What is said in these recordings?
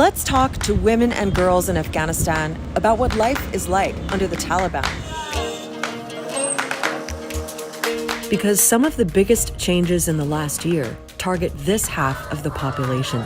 Let's talk to women and girls in Afghanistan about what life is like under the Taliban. Because some of the biggest changes in the last year target this half of the population.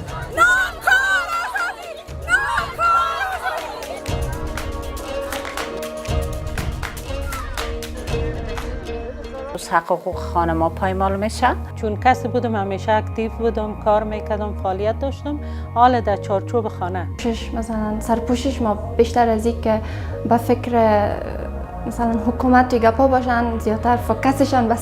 حقوق خانم‌ها پایمال میشه. چون کسی بودم همیشه اکتیو بودم، کار میکردم، فعالیت داشتم، حالا در چارچوب خانه. مثلا سرپوشش ما بیشتر از این که به فکر مثلا حکومت گپا باشن، زیادتر فوکسشان به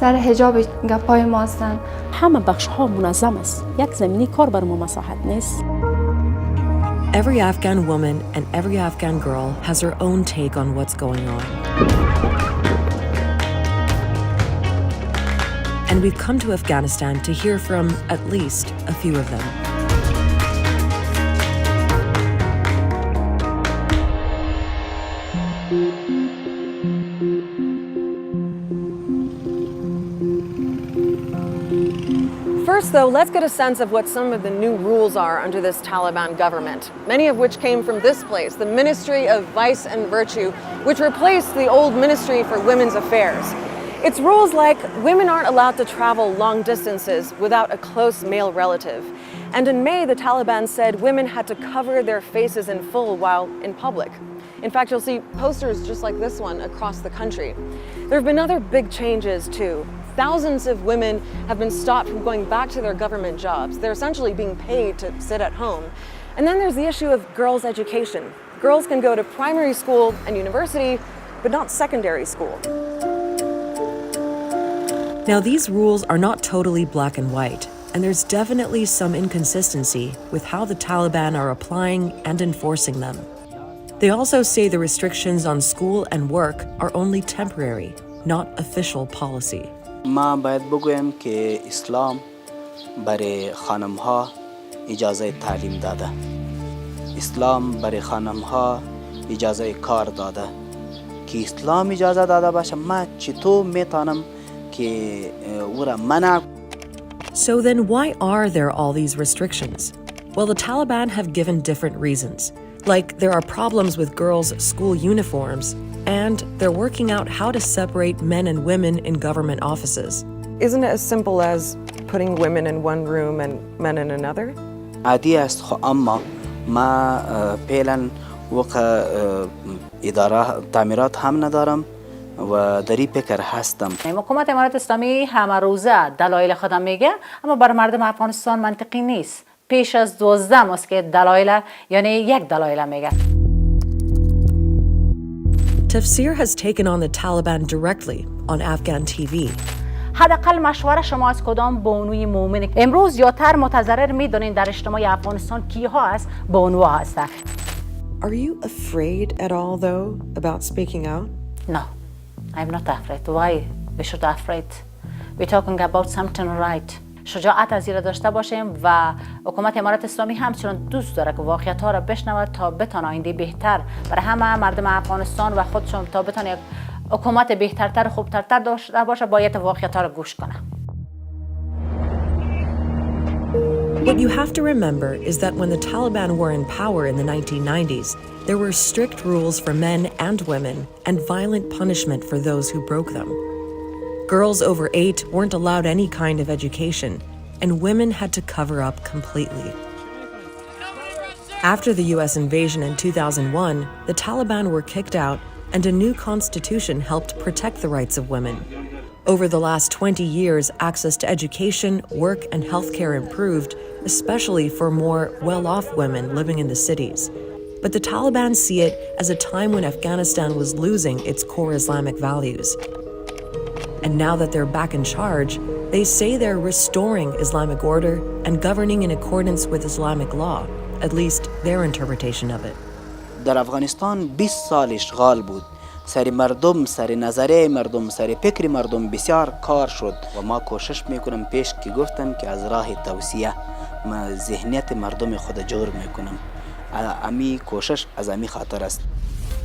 سر حجاب گپای ما هستن. همه بخش ها منظم است. یک زمینی کار بر ما مساحت نیست. Every Afghan woman and every Afghan girl has her own take on what's going on. And we've come to Afghanistan to hear from at least a few of them. First, though, let's get a sense of what some of the new rules are under this Taliban government, many of which came from this place, the Ministry of Vice and Virtue, which replaced the old Ministry for Women's Affairs. It's rules like women aren't allowed to travel long distances without a close male relative. And in May, the Taliban said women had to cover their faces in full while in public. In fact, you'll see posters just like this one across the country. There have been other big changes too. Thousands of women have been stopped from going back to their government jobs. They're essentially being paid to sit at home. And then there's the issue of girls' education. Girls can go to primary school and university, but not secondary school. Now, these rules are not totally black and white, and there's definitely some inconsistency with how the Taliban are applying and enforcing them. They also say the restrictions on school and work are only temporary, not official policy. ما باید بگویم که اسلام برای خانم‌ها اجازه تعلیم داده. اسلام برای خانم‌ها اجازه کار داده. که اسلام اجازه داده باشه ما چطور میتونم که او را منع. So then why are there all these restrictions? Well, the Taliban have given different reasons. Like there are problems with girls' school uniforms, and they're working out how to separate men and women in government offices. Isn't it as simple as putting women in one room and men in another? عادی است خو اما ما فعلا وقت اداره تعمیرات هم ندارم و در این فکر هستم. حکومت امارات اسلامی همه روزه دلایل خودم میگه، اما برای مردم افغانستان منطقی نیست. پیش از 12 ماست که دلایل یعنی یک دلایل میگه. Tafsir has taken on the Taliban directly on Afghan TV. حداقل مشوره شما از کدام بانوی مومن امروز زیادتر متضرر میدونین در اجتماع افغانستان کیها است؟ بانوها هستن. Are you afraid at all though about speaking out? No, I'm not afraid. Why we should afraid? We're talking about something right. شجاعت از زیر داشته باشیم و حکومت امارات اسلامی همچنان دوست داره که واقعیت‌ها را بشنود تا بتونه آینده بهتر برای همه مردم افغانستان و خودشون تا بتونه یک حکومت بهترتر خوبترتر داشته باشه باید واقعیت‌ها را گوش کنه. What you have to remember is that when the Taliban were in power in the 1990s, there were strict rules for men and women and violent punishment for those who broke them. Girls over 8 weren't allowed any kind of education, and women had to cover up completely. After the US invasion in 2001, the Taliban were kicked out, and a new constitution helped protect the rights of women. Over the last 20 years, access to education, work, and healthcare improved, especially for more well-off women living in the cities. But the Taliban see it as a time when Afghanistan was losing its core Islamic values. And now that they're back in charge, they say they're restoring Islamic order and governing in accordance with Islamic law, at least their interpretation of it. در افغانستان 20 سال اشغال بود. سر مردم، سر نظریه مردم، سر فکر مردم بسیار کار شد و ما کوشش میکنم پیش که گفتن که از راه توسعه ما ذهنیت مردم خود جور میکنم. امی کوشش از امی خاطر است.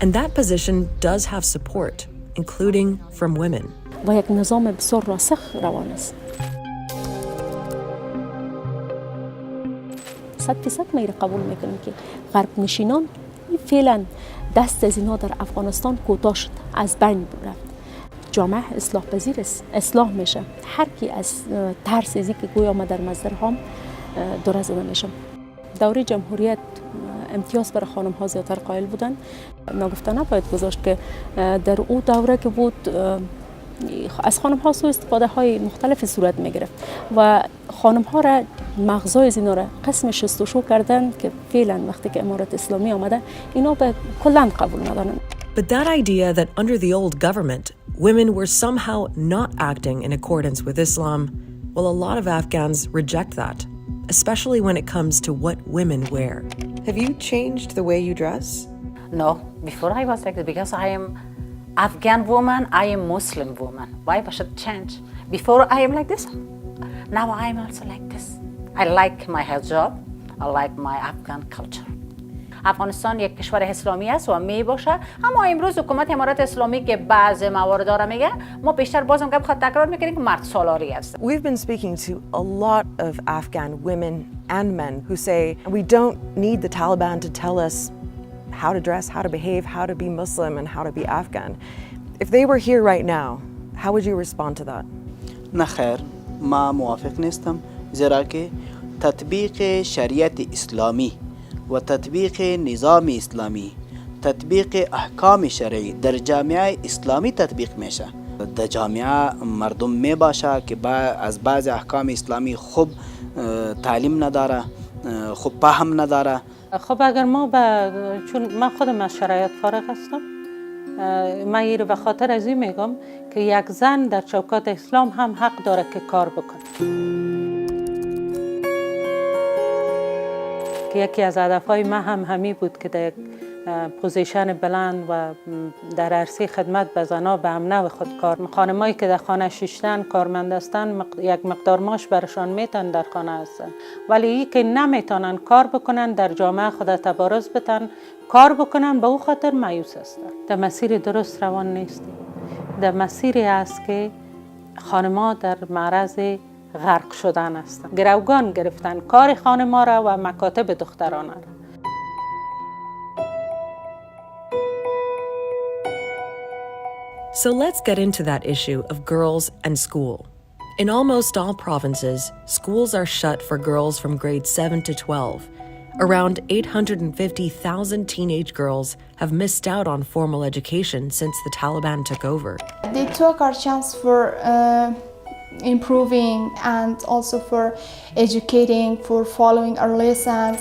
And that position does have support, including from women. و یک نظام بسیار راسخ روان است. 100% ما این قبول میکنیم که غرب نشینان فعلا دست از اینا در افغانستان کوتاه شد، از بین رفت. جامعه اصلاح پذیر است، اصلاح میشه. هر کی از ترس ازی که گویا ما در مزرعه دور زده میشم. دوره جمهوریت امتیاز برای خانم ها زیادتر قائل بودن. نگفته نباید گذاشت که در او دوره که بود از خانم ها سوء استفاده های مختلف صورت می گرفت و خانم ها را مغزای از اینا را قسم شستشو کردن که فعلا وقتی که امارت اسلامی آمده اینا به کلن قبول ندارن. But that idea that under the old government, women were somehow not acting in accordance with Islam, well, a lot of Afghans reject that, especially when it comes to what women wear. Have you changed the way you dress? No, before I was like this because I am Afghan woman, I am Muslim woman. Why I should change? Before I am like this, now I am also like this. I like my hijab, I like my Afghan culture. افغانستان یک کشور اسلامی است و می باشه، اما امروز حکومت امارات اسلامی که بعض موارد را میگه، ما بیشتر بازم که بخواد تکرار میکنیم که مرد سالاری است. We've been speaking to a lot of Afghan women and men who say we don't need the Taliban to tell us how to dress, how to behave, how to be Muslim and how to be Afghan. If they were here right now, how would you respond to that? نه خیر، ما موافق نیستم، زیرا که تطبیق شریعت اسلامی و تطبیق نظام اسلامی، تطبیق احکام شرعی در جامعه اسلامی تطبیق میشه. در جامعه مردم می باشه که از بعض احکام اسلامی خوب تعلیم نداره، خوب فهم نداره. خب اگر چون من خودم از شرایط فارغ هستم، من این رو به خاطر از این میگم که یک زن در چوکات اسلام هم حق داره که کار بکنه. که یکی از هدفهای من هم همی بود که در پوزیشن بلند و در عرصه خدمت به زنها به هم نوع خود کار. خانمایی که در خانه شیشتن کارمند هستن یک مقدار معاش برشان میتن در خانه هستن، ولی این که نمیتونن کار بکنن در جامعه خود تبارز بتن کار بکنن، به او خاطر مایوس هستن. در مسیر درست روان نیستیم. در مسیری است که خانم‌ها در معرض غرق شدن هستند. گروگان گرفتن کار خانم‌ها را و مکاتب دخترانه را. So let's get into that issue of girls and school. In almost all provinces, schools are shut for girls from grade 7 to 12. Around 850,000 teenage girls have missed out on formal education since the Taliban took over. They took our chance for improving and also for educating, for following our lessons.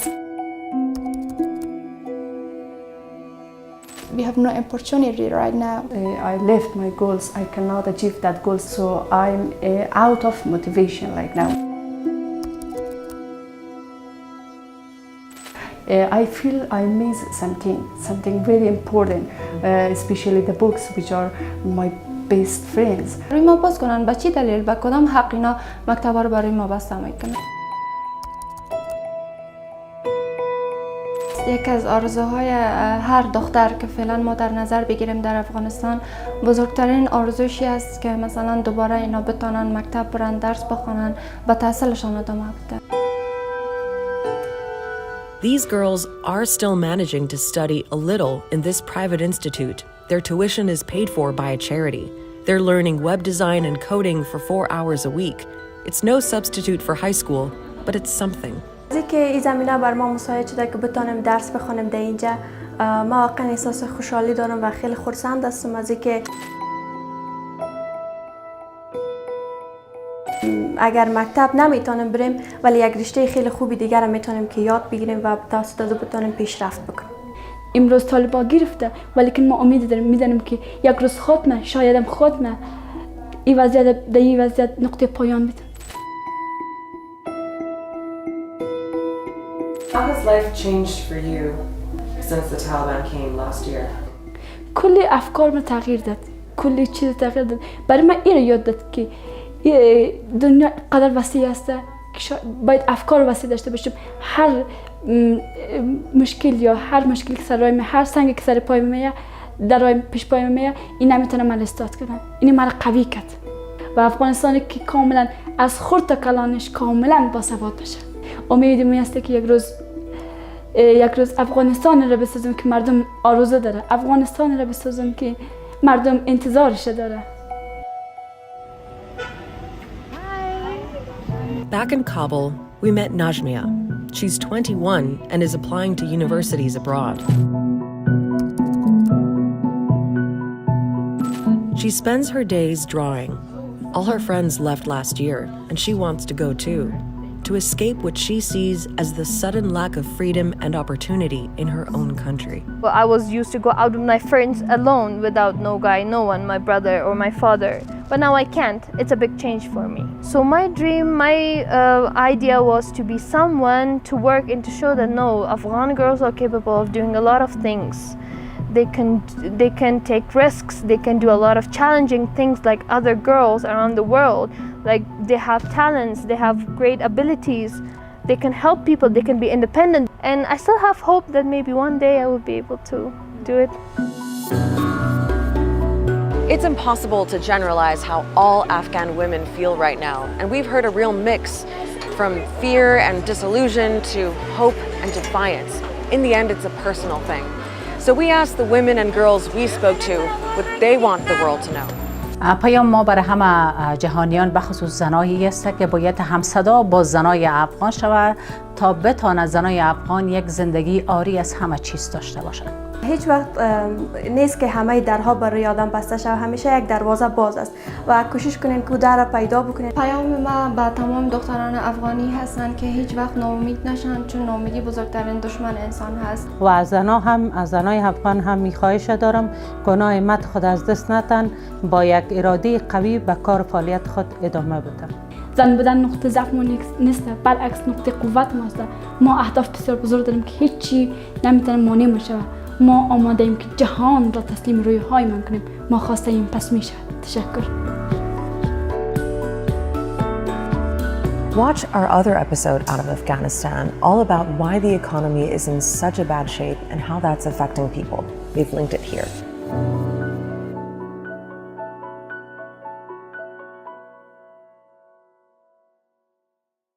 We have no opportunity right now. I left my goals. I cannot achieve that goal, so I'm out of motivation right now. I feel I miss something very important, especially the books which are my best friends. روی ما باز کنن، به چی دلیل، به کدام حق اینا مکتبا رو برای ما بسته میکنن؟ یک از آرزوهای هر دختر که فعلا ما در نظر بگیریم در افغانستان، بزرگترین آرزوشی است که مثلا دوباره اینا بتونن مکتب برن، درس بخونن، به تحصیلشان ادامه بدن. These girls are still managing to study a little in this private institute. Their tuition is paid for by a charity. They're learning web design and coding for 4 hours a week. It's no substitute for high school, but it's something. که این زمینه بر ما مساعد شده که بتونیم درس بخونیم در اینجا. ما واقعا احساس خوشحالی دارم و خیلی خرسند هستم از اینکه اگر مکتب نمیتونیم بریم ولی یک رشته خیلی خوبی دیگر هم میتونیم که یاد بگیریم و توسط از بتونیم پیشرفت بکنیم. امروز طالبان گرفته ولی ما امید داریم، میدونیم که یک روز خاتمه، شاید هم خاتمه، این وضعیت در این وضعیت نقطه پایان میده. How has life changed for you since the Taliban came last year? کلی افکار من تغییر داد، کلی چیز تغییر داد. برای من این یاد داد که دنیا قدر وسیع است که باید افکار وسیع داشته باشیم. هر مشکل یا هر مشکلی که سر راه هر سنگی که سر پای میاد در راه پیش پای میاد، این نمیتونه من استاد کنه، این من قوی کرد. و افغانستانی که کاملا از خرد تا کلانش کاملا باسواد باشه، امیدم است که یک روز افغانستان را بسازم که مردم آرزو داره، افغانستان را بسازم که مردم انتظارش داره. Back in Kabul, we met Najmia. She's 21 and is applying to universities abroad. She spends her days drawing. All her friends left last year, and she wants to go too, to escape what she sees as the sudden lack of freedom and opportunity in her own country. Well, I was used to go out with my friends alone without no guy, no one, my brother or my father. But now I can't. It's a big change for me. So my dream, my idea was to be someone to work and to show that no, Afghan girls are capable of doing a lot of things. They can take risks. They can do a lot of challenging things like other girls around the world. Like they have talents, they have great abilities. They can help people. They can be independent. And I still have hope that maybe one day I will be able to do it. It's impossible to generalize how all Afghan women feel right now, and we've heard a real mix from fear and disillusion to hope and defiance. In the end, it's a personal thing. So we asked the women and girls we spoke to what they want the world to know. پیام ما برای همه جهانیان بخصوص زنایی است که باید همصدا با زنای افغان شود تا بتواند زنای افغان یک زندگی عاری از همه چیز داشته باشند. هیچ وقت نیست که همه درها برای آدم بسته شود، همیشه یک دروازه باز است و کوشش کنین که در را پیدا بکنین. پیام ما با تمام دختران افغانی هستند که هیچ وقت ناامید نشن، چون ناامیدی بزرگترین دشمن انسان هست. و از زنای افغان هم میخواهش دارم گناه همت خود از دست نتن، با یک اراده قوی به کار فعالیت خود ادامه بدن. زن بودن نقطه ضعف ما نیست، برعکس نقطه قوت ماست. ما اهداف بسیار بزرگ داریم که هیچی نمیتونه مانع ما شود. ما آماده ایم که جهان را تسلیم روی های من کنیم. ما خواسته ایم پس میشه. تشکر. Watch our other episode out of Afghanistan, all about why the economy is in such a bad shape and how that's affecting people. We've linked it here.